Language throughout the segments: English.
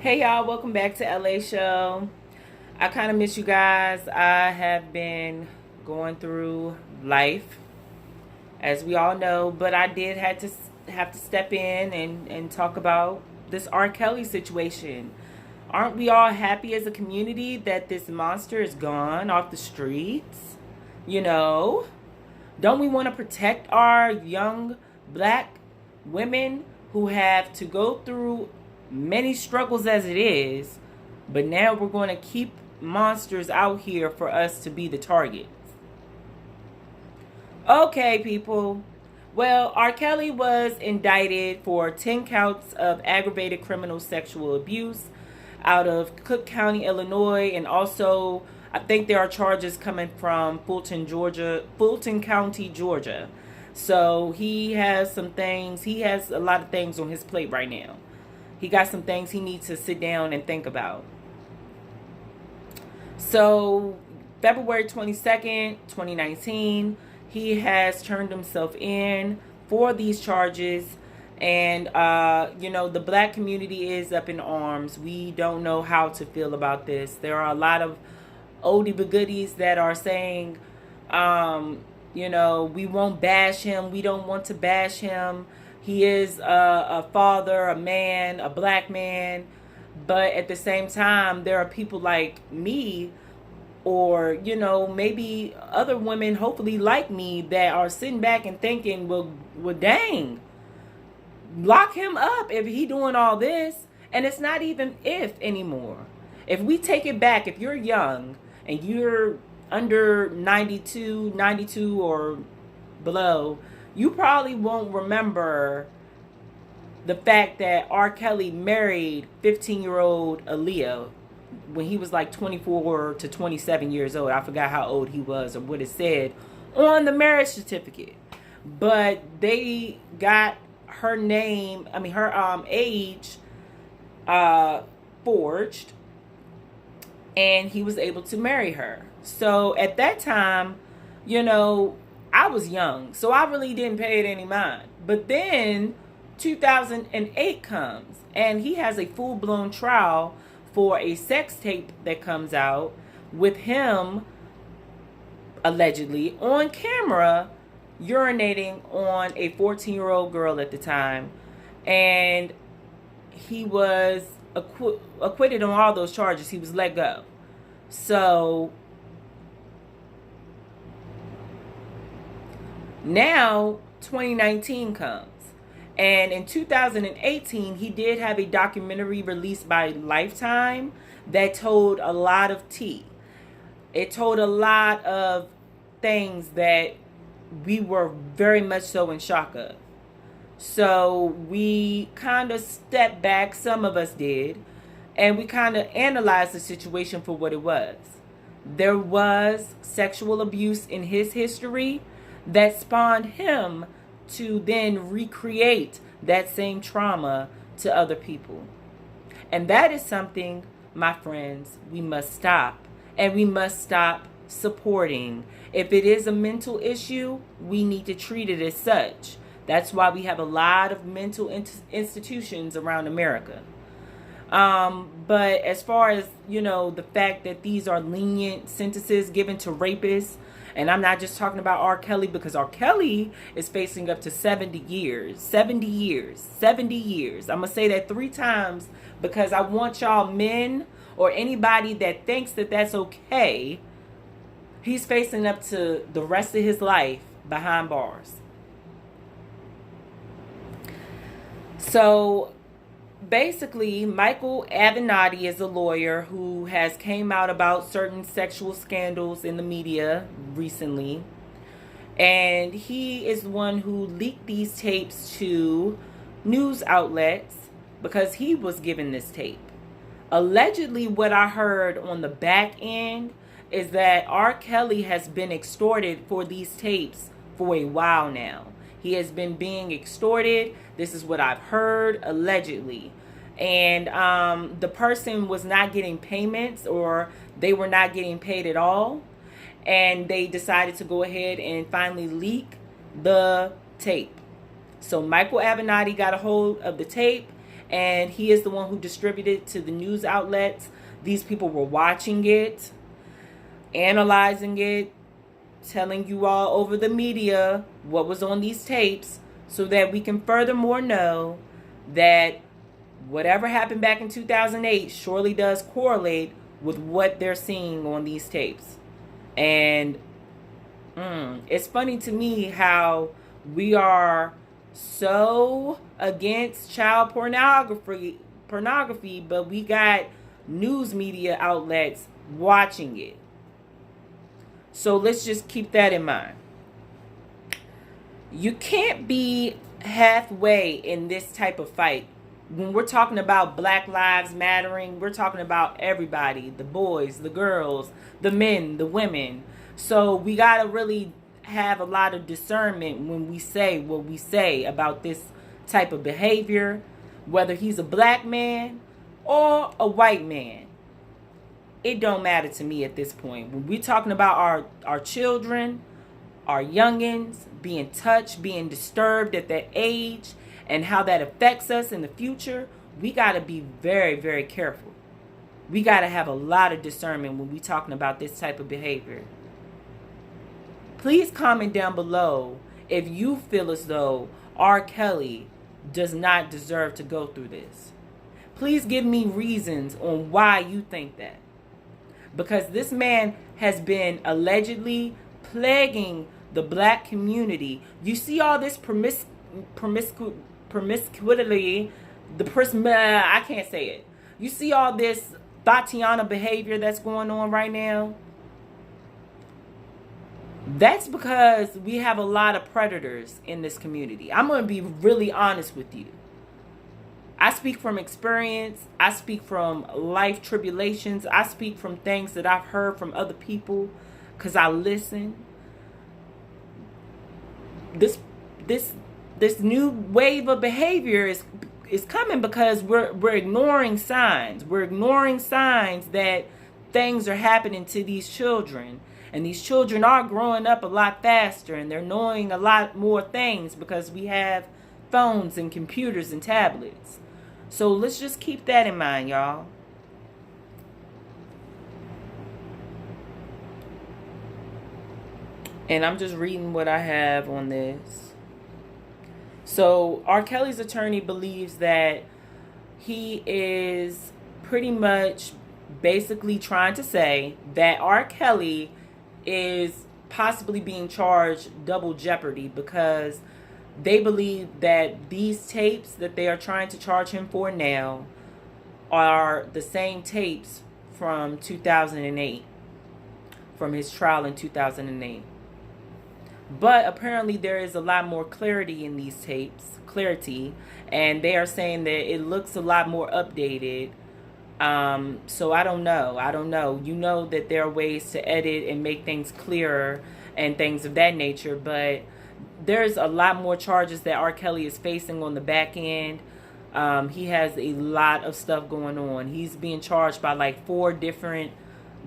Hey y'all, welcome back to LA Show. I kind of miss you guys. I have been going through life, as we all know, but I did have to step in and talk about this R. Kelly situation. Aren't we all happy as a community that this monster is gone off the streets? You know, don't we want to protect our young black women who have to go through many struggles as it is, but now we're going to keep monsters out here for us to be the target? Okay, people. Well, R. Kelly was indicted for 10 counts of aggravated criminal sexual abuse out of Cook County, Illinois, and also I think there are charges coming from Fulton County, Georgia. So he has a lot of things on his plate right now. He got some things he needs to sit down and think about. So, February 22nd, 2019, he has turned himself in for these charges. And, the black community is up in arms. We don't know how to feel about this. There are a lot of oldie but goodies that are saying, we won't bash him. We don't want to bash him. He is a father, a man, a black man. But at the same time, there are people like me, or, maybe other women, hopefully like me, that are sitting back and thinking, well, dang, lock him up if he doing all this. And it's not even if anymore. If we take it back, if you're young and you're under 92 or below, you probably won't remember the fact that R. Kelly married 15-year-old Aaliyah when he was like 24 to 27 years old. I forgot how old he was or what it said on the marriage certificate. But they got her age forged, and he was able to marry her. So at that time, I was young, so I really didn't pay it any mind. But then 2008 comes, and he has a full-blown trial for a sex tape that comes out with him allegedly on camera urinating on a 14-year-old girl at the time. And he was acquitted on all those charges. He was let go. So now 2019 comes, and in 2018 he did have a documentary released by Lifetime that told a lot of tea. It told a lot of things that we were very much so in shock of. So we kind of stepped back, some of us did, and we kind of analyzed the situation for what it was. There was sexual abuse in his history that spawned him to then recreate that same trauma to other people. And that is something, my friends, we must stop. And we must stop supporting. If it is a mental issue, we need to treat it as such. That's why we have a lot of mental institutions around America. But as far as, the fact that these are lenient sentences given to rapists, and I'm not just talking about R. Kelly, because R. Kelly is facing up to 70 years. 70 years. 70 years. I'm going to say that 3 times because I want y'all men or anybody that thinks that that's okay. He's facing up to the rest of his life behind bars. So basically, Michael Avenatti is a lawyer who has came out about certain sexual scandals in the media recently. And he is the one who leaked these tapes to news outlets because he was given this tape. Allegedly, what I heard on the back end is that R. Kelly has been extorted for these tapes for a while now. He has been being extorted. This is what I've heard, allegedly. And the person was not getting payments, or they were not getting paid at all. And they decided to go ahead and finally leak the tape. So Michael Avenatti got a hold of the tape, and he is the one who distributed it to the news outlets. These people were watching it, analyzing it, telling you all over the media what was on these tapes, so that we can furthermore know that whatever happened back in 2008 surely does correlate with what they're seeing on these tapes. And it's funny to me how we are so against child pornography, but we got news media outlets watching it. So let's just keep that in mind. You can't be halfway in this type of fight. When we're talking about Black Lives Mattering, we're talking about everybody, the boys, the girls, the men, the women. So we got to really have a lot of discernment when we say what we say about this type of behavior, whether he's a black man or a white man. It don't matter to me at this point. When we're talking about our children, our youngins being touched, being disturbed at that age, and how that affects us in the future, we got to be very, very careful. We got to have a lot of discernment when we're talking about this type of behavior. Please comment down below if you feel as though R. Kelly does not deserve to go through this. Please give me reasons on why you think that. Because this man has been allegedly plaguing the black community. You see all this promiscuity, I can't say it. You see all this Tatiana behavior that's going on right now. That's because we have a lot of predators in this community. I'm going to be really honest with you. I speak from experience. I speak from life tribulations. I speak from things that I've heard from other people because I listen. This new wave of behavior is coming because we're ignoring signs. We're ignoring signs that things are happening to these children. And these children are growing up a lot faster, and they're knowing a lot more things because we have phones and computers and tablets. So let's just keep that in mind, y'all. And I'm just reading what I have on this. So R. Kelly's attorney believes that he is pretty much basically trying to say that R. Kelly is possibly being charged double jeopardy because they believe that these tapes that they are trying to charge him for now are the same tapes from 2008, from his trial in 2008. But apparently there is a lot more clarity in these tapes, and they are saying that it looks a lot more updated. So I don't know. You know that there are ways to edit and make things clearer and things of that nature, but there's a lot more charges that R. Kelly is facing on the back end. He has a lot of stuff going on. He's being charged by like 4 different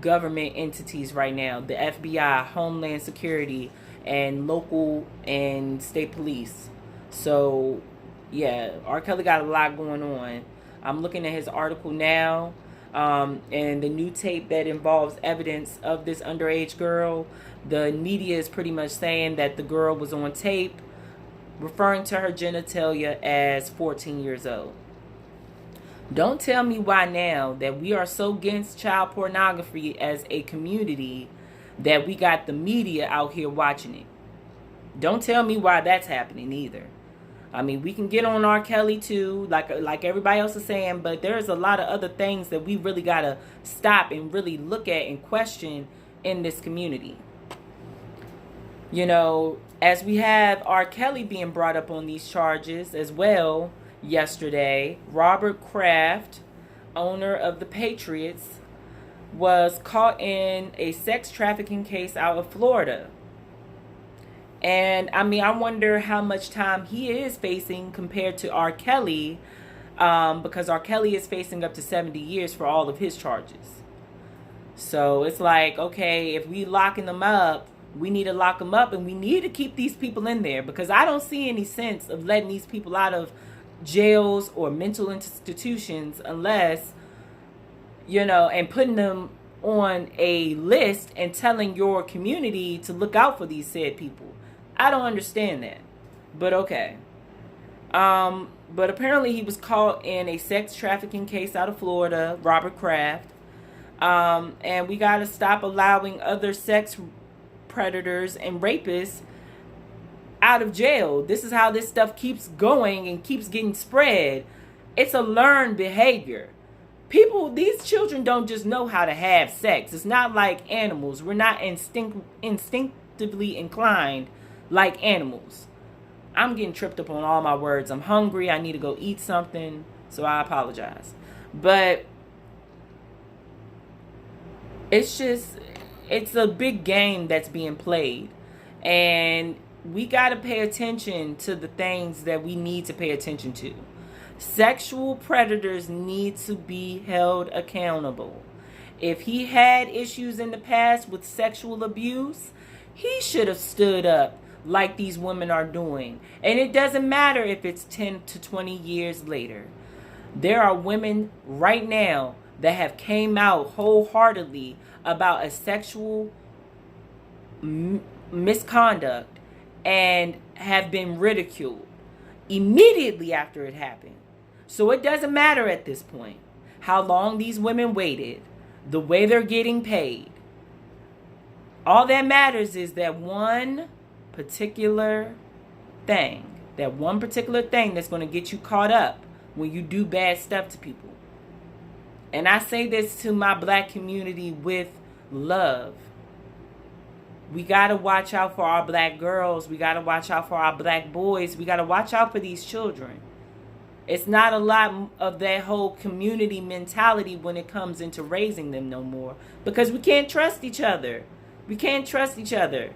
government entities right now. The FBI, Homeland Security, and local and state police. So yeah, R. Kelly got a lot going on. I'm looking at his article now, and the new tape that involves evidence of this underage girl. The media is pretty much saying that the girl was on tape referring to her genitalia as 14 years old. Don't tell me why now that we are so against child pornography as a community that we got the media out here watching it. Don't tell me why that's happening either. I mean, we can get on R. Kelly too, like everybody else is saying, but there's a lot of other things that we really got to stop and really look at and question in this community. You know, as we have R. Kelly being brought up on these charges as well yesterday, Robert Kraft, owner of the Patriots, was caught in a sex trafficking case out of Florida. And I mean, I wonder how much time he is facing compared to R. Kelly, because R. Kelly is facing up to 70 years for all of his charges. So it's like, okay, if we locking them up, we need to lock them up, and we need to keep these people in there, because I don't see any sense of letting these people out of jails or mental institutions unless, and putting them on a list and telling your community to look out for these said people. I don't understand that. But okay. But apparently he was caught in a sex trafficking case out of Florida, Robert Kraft. And we got to stop allowing other sex predators and rapists out of jail. This is how this stuff keeps going and keeps getting spread. It's a learned behavior. These children don't just know how to have sex. It's not like animals. We're not instinctively inclined like animals. I'm getting tripped up on all my words. I'm hungry. I need to go eat something. So I apologize. But it's a big game that's being played. And we got to pay attention to the things that we need to pay attention to. Sexual predators need to be held accountable. If he had issues in the past with sexual abuse, he should have stood up like these women are doing. And it doesn't matter if it's 10 to 20 years later. There are women right now that have came out wholeheartedly about a sexual misconduct and have been ridiculed immediately after it happened. So it doesn't matter at this point how long these women waited, the way they're getting paid. All that matters is that one particular thing that's going to get you caught up when you do bad stuff to people. And I say this to my black community with love. We got to watch out for our black girls. We got to watch out for our black boys. We got to watch out for these children. It's not a lot of that whole community mentality when it comes into raising them no more. Because we can't trust each other. We can't trust each other.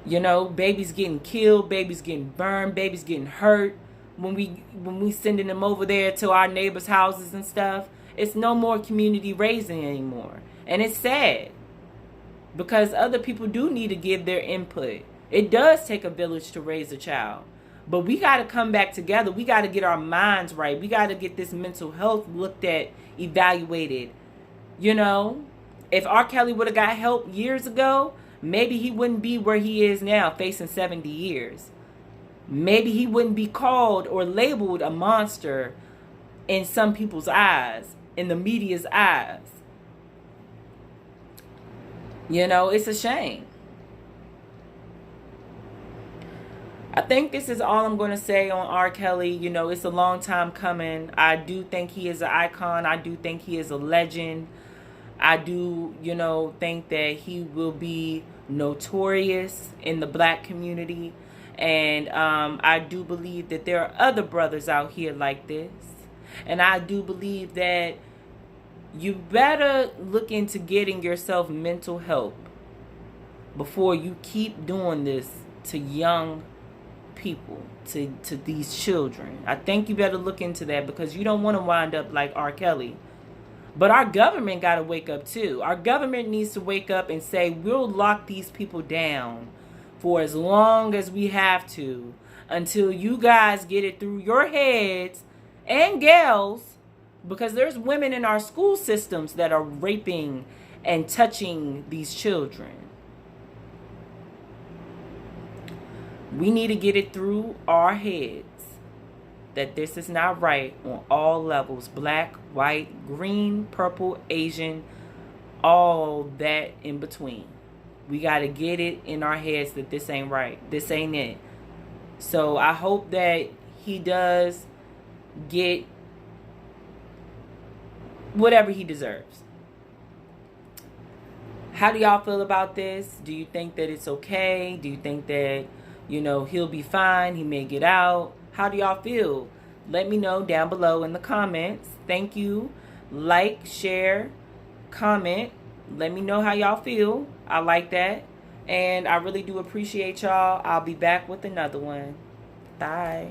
Babies getting killed, babies getting burned, babies getting hurt. When we sending them over there to our neighbors' houses and stuff. It's no more community raising anymore. And it's sad. Because other people do need to give their input. It does take a village to raise a child. But we got to come back together. We got to get our minds right. We got to get this mental health looked at, evaluated. If RKelly would have got help years ago, maybe he wouldn't be where he is now, facing 70 years. Maybe he wouldn't be called or labeled a monster in some people's eyes, in the media's eyes. It's a shame. I think this is all I'm going to say on RKelly. It's a long time coming. I do think he is an icon. I do think he is a legend. I do, think that he will be notorious in the black community. And I do believe that there are other brothers out here like this. And I do believe that you better look into getting yourself mental help before you keep doing this to young people, to these children. I think you better look into that because you don't want to wind up like RKelly. But our government got to wake up too. Our government needs to wake up and say, we'll lock these people down for as long as we have to until you guys get it through your heads and gals, because there's women in our school systems that are raping and touching these children. We need to get it through our heads that this is not right on all levels. Black, white, green, purple, Asian, all that in between. We got to get it in our heads that this ain't right. This ain't it. So I hope that he does get whatever he deserves. How do y'all feel about this? Do you think that it's okay? Do you think that, he'll be fine? He may get out? How do y'all feel? Let me know down below in the comments. Thank you. Like, share, comment. Let me know how y'all feel. I like that. And I really do appreciate y'all. I'll be back with another one. Bye.